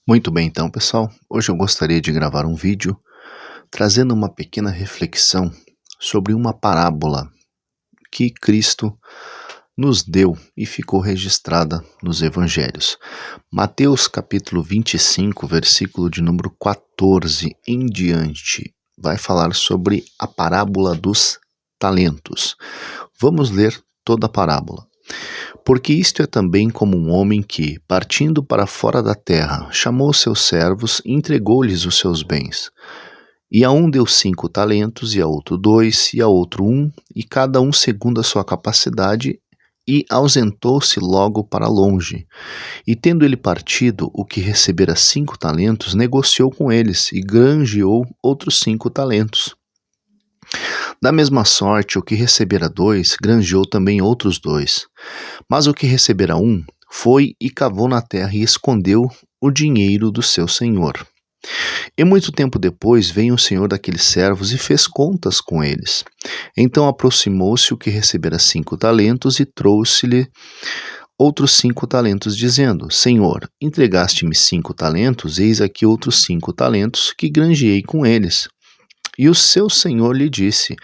Muito bem, então, pessoal. Hoje eu gostaria de gravar um vídeo trazendo uma pequena reflexão sobre uma parábola que Cristo nos deu e ficou registrada nos evangelhos. Mateus capítulo 25, versículo de número 14 em diante, vai falar sobre a parábola dos talentos. Vamos ler toda a parábola. Porque isto é também como um homem que, partindo para fora da terra, chamou seus servos e entregou-lhes os seus bens. E a um deu 5 talentos, e a outro 2, e a outro 1, e cada um segundo a sua capacidade, e ausentou-se logo para longe. E tendo ele partido, o que recebera 5 talentos, negociou com eles, e granjeou outros 5 talentos. Da mesma sorte, o que recebera 2, granjeou também outros 2. Mas o que recebera 1, foi e cavou na terra e escondeu o dinheiro do seu senhor. E muito tempo depois veio o senhor daqueles servos e fez contas com eles. Então aproximou-se o que recebera 5 talentos e trouxe-lhe outros 5 talentos, dizendo: Senhor, entregaste-me 5 talentos, eis aqui outros 5 talentos que granjeei com eles. E o seu senhor lhe disse: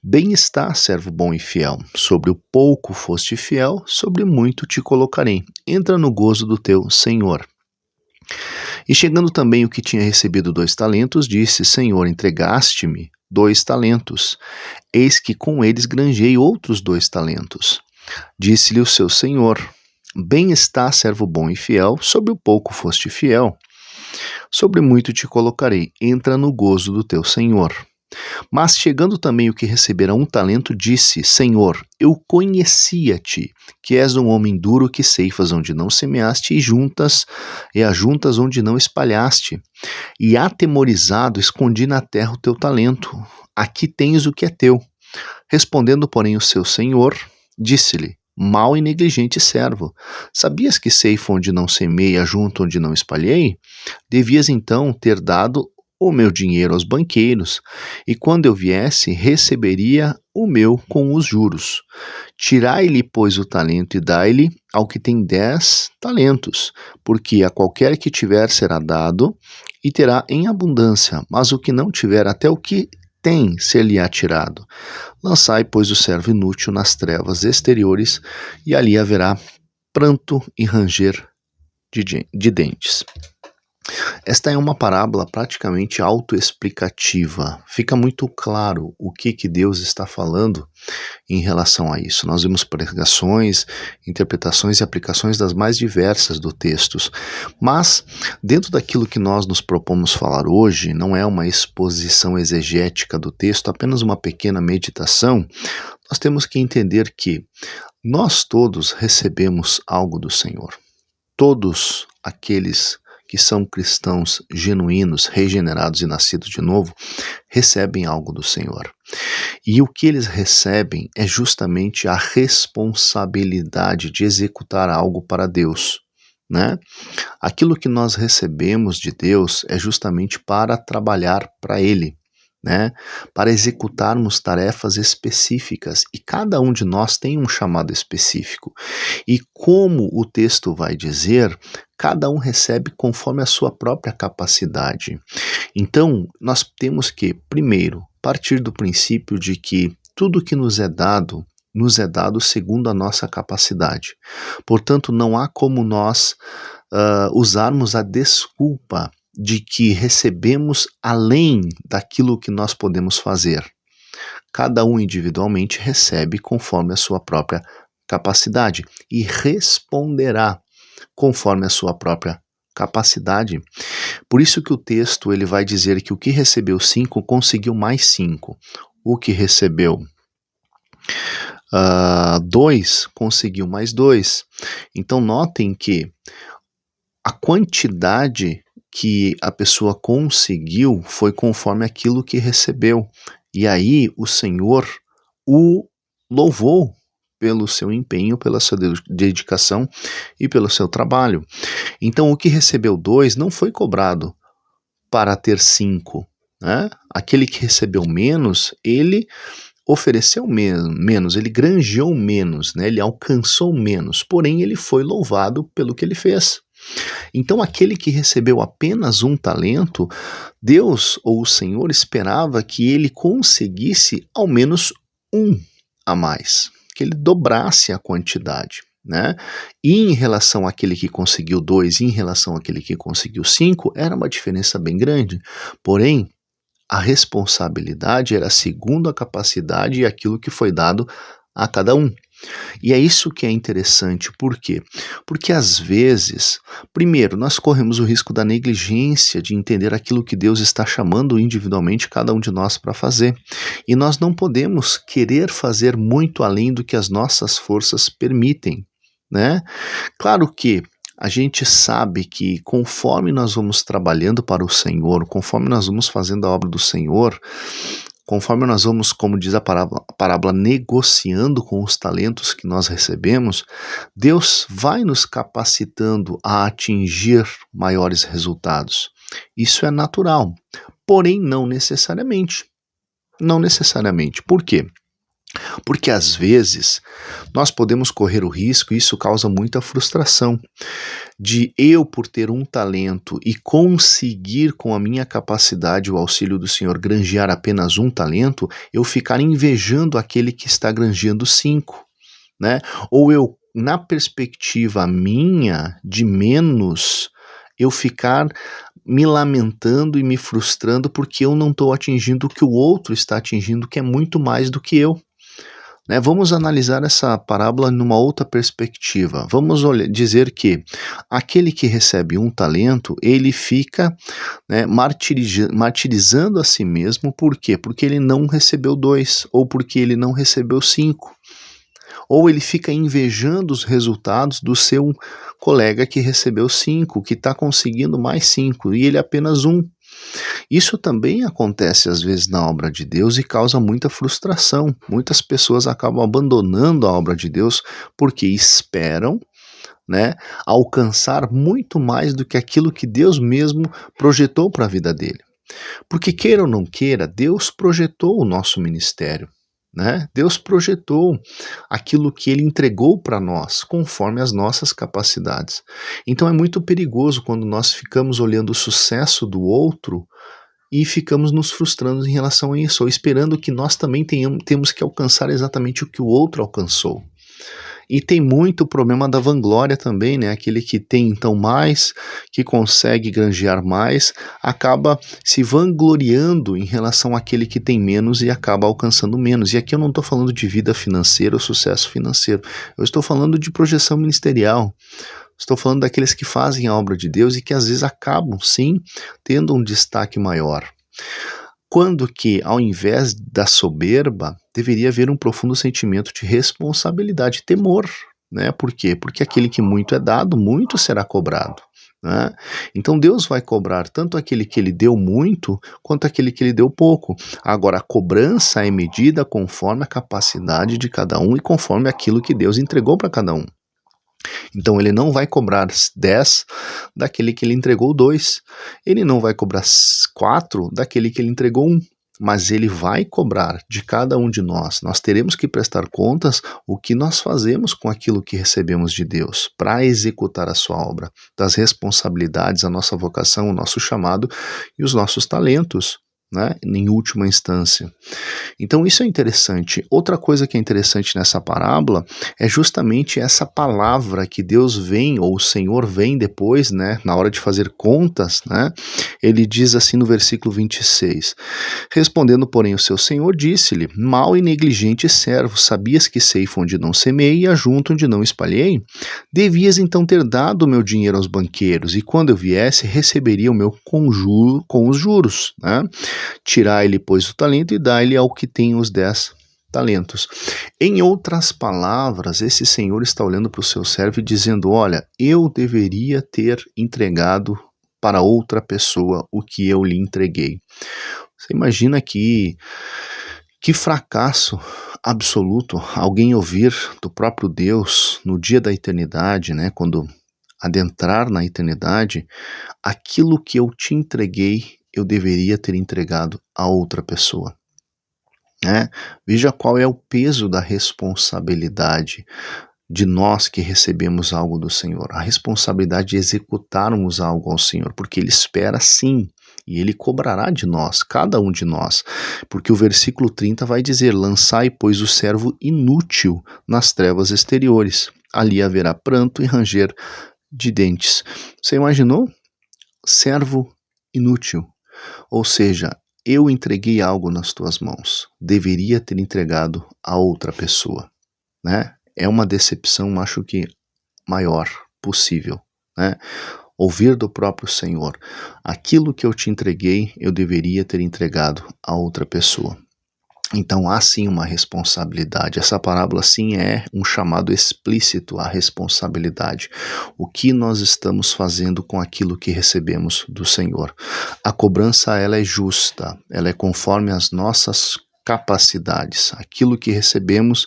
Bem está, servo bom e fiel. Sobre o pouco foste fiel, sobre muito te colocarei. Entra no gozo do teu senhor. E chegando também o que tinha recebido 2 talentos, disse: Senhor, entregaste-me 2 talentos. Eis que com eles granjei outros 2 talentos. Disse-lhe o seu senhor: Bem está, servo bom e fiel. Sobre o pouco foste fiel, sobre muito te colocarei. Entra no gozo do teu senhor. Mas chegando também o que recebera 1 talento, disse: Senhor, eu conhecia-te, que és um homem duro, que ceifas onde não semeaste e ajuntas onde não espalhaste. E atemorizado escondi na terra o teu talento. Aqui tens o que é teu. Respondendo, porém, o seu senhor, disse-lhe: Mau e negligente servo, sabias que ceifo onde não semei e ajunto onde não espalhei? Devias então ter dado o meu dinheiro aos banqueiros, e quando eu viesse, receberia o meu com os juros. Tirai-lhe, pois, o talento e dai-lhe ao que tem 10 talentos, porque a qualquer que tiver será dado, e terá em abundância, mas o que não tiver, até o que tem, ser-lhe-á tirado. Lançai, pois, o servo inútil nas trevas exteriores, e ali haverá pranto e ranger de dentes. Esta é uma parábola praticamente autoexplicativa. Fica muito claro o que Deus está falando em relação a isso. Nós vemos pregações, interpretações e aplicações das mais diversas do textos. Mas, dentro daquilo que nós nos propomos falar hoje, não é uma exposição exegética do texto, apenas uma pequena meditação. Nós temos que entender que nós todos recebemos algo do Senhor. Todos aqueles que são cristãos genuínos, regenerados e nascidos de novo, recebem algo do Senhor. E o que eles recebem é justamente a responsabilidade de executar algo para Deus, né? Aquilo que nós recebemos de Deus é justamente para trabalhar para Ele, né? Para executarmos tarefas específicas, e cada um de nós tem um chamado específico. E como o texto vai dizer, cada um recebe conforme a sua própria capacidade. Então, nós temos que, primeiro, partir do princípio de que tudo que nos é dado segundo a nossa capacidade. Portanto, não há como nós usarmos a desculpa de que recebemos além daquilo que nós podemos fazer. Cada um individualmente recebe conforme a sua própria capacidade e responderá conforme a sua própria capacidade. Por isso que o texto ele vai dizer que o que recebeu 5 conseguiu mais 5. O que recebeu 2 conseguiu mais 2. Então notem que a quantidade que a pessoa conseguiu foi conforme aquilo que recebeu. E aí o Senhor o louvou pelo seu empenho, pela sua dedicação e pelo seu trabalho. Então o que recebeu 2 não foi cobrado para ter 5, né? Aquele que recebeu menos, ele ofereceu menos, ele granjeou menos, né? Ele alcançou menos, porém ele foi louvado pelo que ele fez. Então aquele que recebeu apenas um talento, Deus ou o Senhor esperava que ele conseguisse ao menos um a mais, que ele dobrasse a quantidade, né? E em relação àquele que conseguiu dois, e em relação àquele que conseguiu cinco, era uma diferença bem grande. Porém, a responsabilidade era segundo a capacidade e aquilo que foi dado a cada um. E é isso que é interessante, por quê? Porque às vezes, primeiro, nós corremos o risco da negligência de entender aquilo que Deus está chamando individualmente cada um de nós para fazer. E nós não podemos querer fazer muito além do que as nossas forças permitem, né? Claro que a gente sabe que conforme nós vamos trabalhando para o Senhor, conforme nós vamos fazendo a obra do Senhor, conforme nós vamos, como diz a parábola, negociando com os talentos que nós recebemos, Deus vai nos capacitando a atingir maiores resultados. Isso é natural, porém não necessariamente. Não necessariamente. Por quê? Porque às vezes nós podemos correr o risco, e isso causa muita frustração, de eu, por ter um talento e conseguir com a minha capacidade, o auxílio do Senhor, granjear apenas um talento, eu ficar invejando aquele que está granjeando cinco, né? Ou eu, na perspectiva minha de menos, eu ficar me lamentando e me frustrando porque eu não estou atingindo o que o outro está atingindo, que é muito mais do que eu. Né, vamos analisar essa parábola numa outra perspectiva. Vamos dizer que aquele que recebe um talento, ele fica, né, martirizando a si mesmo. Por quê? Porque ele não recebeu dois, ou porque ele não recebeu cinco. Ou ele fica invejando os resultados do seu colega que recebeu cinco, que está conseguindo mais cinco, e ele apenas um. Isso também acontece às vezes na obra de Deus e causa muita frustração. Muitas pessoas acabam abandonando a obra de Deus porque esperam, né, alcançar muito mais do que aquilo que Deus mesmo projetou para a vida dele. Porque queira ou não queira, Deus projetou o nosso ministério. Né? Deus projetou aquilo que Ele entregou para nós, conforme as nossas capacidades. Então é muito perigoso quando nós ficamos olhando o sucesso do outro e ficamos nos frustrando em relação a isso, ou esperando que nós também temos que alcançar exatamente o que o outro alcançou. E tem muito problema da vanglória também, né? Aquele que tem então mais, que consegue granjear mais, acaba se vangloriando em relação àquele que tem menos e acaba alcançando menos. E aqui eu não estou falando de vida financeira ou sucesso financeiro, eu estou falando de projeção ministerial. Estou falando daqueles que fazem a obra de Deus e que às vezes acabam, sim, tendo um destaque maior. Quando que, ao invés da soberba, deveria haver um profundo sentimento de responsabilidade e temor, né? Por quê? Porque aquele que muito é dado, muito será cobrado, né? Então Deus vai cobrar tanto aquele que ele deu muito, quanto aquele que ele deu pouco. Agora, a cobrança é medida conforme a capacidade de cada um e conforme aquilo que Deus entregou para cada um. Então ele não vai cobrar 10 daquele que ele entregou 2. Ele não vai cobrar 4 daquele que ele entregou 1. Mas ele vai cobrar de cada um de nós. Nós teremos que prestar contas o que nós fazemos com aquilo que recebemos de Deus para executar a sua obra, das responsabilidades, a nossa vocação, o nosso chamado e os nossos talentos, né, em última instância. Então isso é interessante. Outra coisa que é interessante nessa parábola é justamente essa palavra que Deus vem, ou o Senhor vem depois, né, na hora de fazer contas, né, ele diz assim no versículo 26, respondendo, porém, o seu Senhor disse-lhe, mau e negligente servo, sabias que ceifo onde não semeei e ajunto onde não espalhei? Devias então ter dado o meu dinheiro aos banqueiros, e quando eu viesse, receberia o meu com os juros, né? Tirai-lhe, pois, o talento e dai-lhe ao que tem os 10 talentos. Em outras palavras, esse senhor está olhando para o seu servo e dizendo, olha, eu deveria ter entregado para outra pessoa o que eu lhe entreguei. Você imagina que fracasso absoluto alguém ouvir do próprio Deus no dia da eternidade, né, quando adentrar na eternidade, aquilo que eu te entreguei eu deveria ter entregado a outra pessoa. Né? Veja qual é o peso da responsabilidade de nós que recebemos algo do Senhor, a responsabilidade de executarmos algo ao Senhor, porque Ele espera sim, e Ele cobrará de nós, cada um de nós, porque o versículo 30 vai dizer: lançai, pois, o servo inútil nas trevas exteriores, ali haverá pranto e ranger de dentes. Você imaginou? Servo inútil, ou seja, eu entreguei algo nas tuas mãos, deveria ter entregado a outra pessoa, né? É uma decepção, acho que maior possível, né? Ouvir do próprio Senhor: aquilo que eu te entreguei, eu deveria ter entregado a outra pessoa. Então há sim uma responsabilidade. Essa parábola sim é um chamado explícito à responsabilidade. O que nós estamos fazendo com aquilo que recebemos do Senhor? A cobrança, ela é justa, ela é conforme as nossas capacidades. Aquilo que recebemos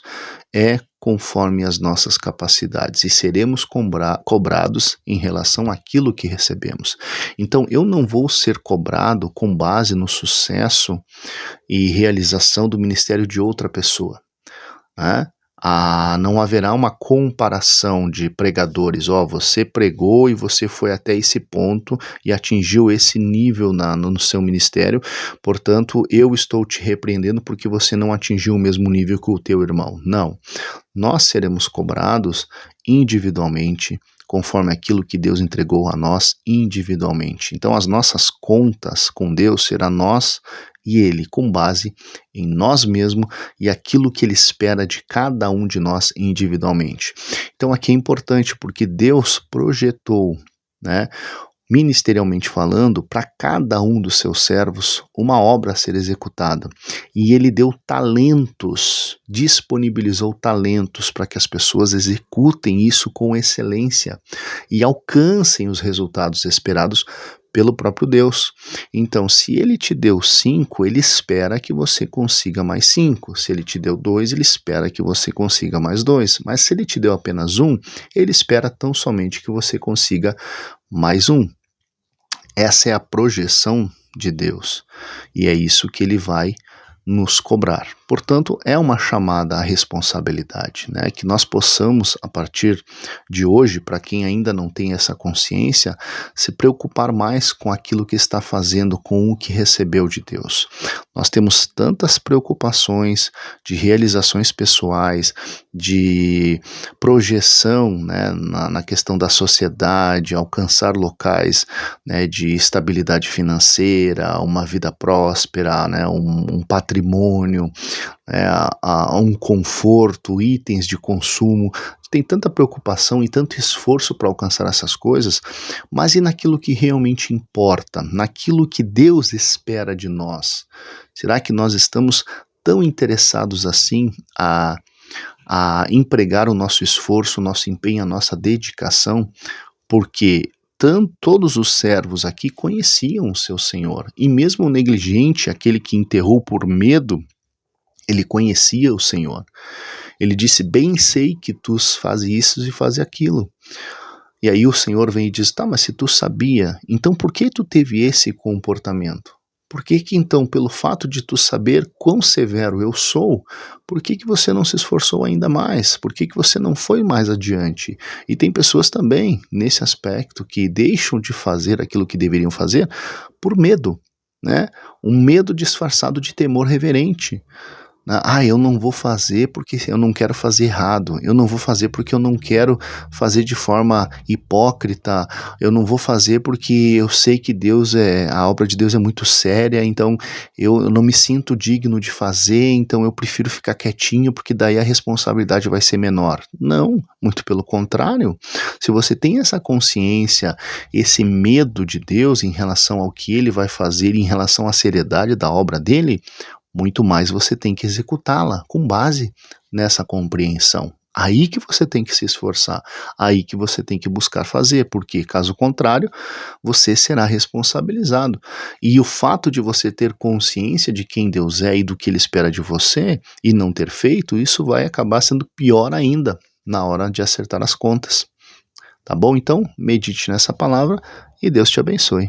é conforme as nossas capacidades e seremos cobrados em relação àquilo que recebemos. Então eu não vou ser cobrado com base no sucesso e realização do ministério de outra pessoa, né? Não haverá uma comparação de pregadores. Você pregou e você foi até esse ponto e atingiu esse nível no seu ministério, portanto eu estou te repreendendo porque você não atingiu o mesmo nível que o teu irmão. Não, nós seremos cobrados individualmente, conforme aquilo que Deus entregou a nós individualmente. Então as nossas contas com Deus será nós e Ele, com base em nós mesmos e aquilo que Ele espera de cada um de nós individualmente. Então aqui é importante porque Deus projetou, né, ministerialmente falando, para cada um dos seus servos uma obra a ser executada. E Ele deu talentos, disponibilizou talentos para que as pessoas executem isso com excelência e alcancem os resultados esperados pelo próprio Deus. Então, se Ele te deu 5, Ele espera que você consiga mais 5. Se Ele te deu 2, Ele espera que você consiga mais 2. Mas se Ele te deu apenas 1, Ele espera tão somente que você consiga mais 1. Essa é a projeção de Deus e é isso que Ele vai nos cobrar. Portanto, é uma chamada à responsabilidade, né? Que nós possamos, a partir de hoje, para quem ainda não tem essa consciência, se preocupar mais com aquilo que está fazendo, com o que recebeu de Deus. Nós temos tantas preocupações de realizações pessoais, de projeção, né, na questão da sociedade, alcançar locais, né, de estabilidade financeira, uma vida próspera, né, um patrimônio, um conforto, itens de consumo. Tem tanta preocupação e tanto esforço para alcançar essas coisas, mas e naquilo que realmente importa, naquilo que Deus espera de nós? Será que nós estamos tão interessados assim a empregar o nosso esforço, o nosso empenho, a nossa dedicação? Porque todos os servos aqui conheciam o seu Senhor, e mesmo o negligente, aquele que enterrou por medo, ele conhecia o Senhor. Ele disse: bem sei que tu fazes isso e fazes aquilo. E aí o Senhor vem e diz: tá, mas se tu sabia, então por que tu teve esse comportamento? Por que então, pelo fato de tu saber quão severo eu sou, por que você não se esforçou ainda mais? Por que você não foi mais adiante? E tem pessoas também, nesse aspecto, que deixam de fazer aquilo que deveriam fazer por medo, né? Um medo disfarçado de temor reverente. Eu não vou fazer porque eu não quero fazer errado, eu não vou fazer porque eu não quero fazer de forma hipócrita, eu não vou fazer porque eu sei que a obra de Deus é muito séria, então eu não me sinto digno de fazer, então eu prefiro ficar quietinho porque daí a responsabilidade vai ser menor. Não, muito pelo contrário. Se você tem essa consciência, esse medo de Deus em relação ao que Ele vai fazer, em relação à seriedade da obra dele, muito mais você tem que executá-la com base nessa compreensão. Aí que você tem que se esforçar, aí que você tem que buscar fazer, porque caso contrário, você será responsabilizado. E o fato de você ter consciência de quem Deus é e do que Ele espera de você e não ter feito, isso vai acabar sendo pior ainda na hora de acertar as contas. Tá bom? Então, medite nessa palavra e Deus te abençoe.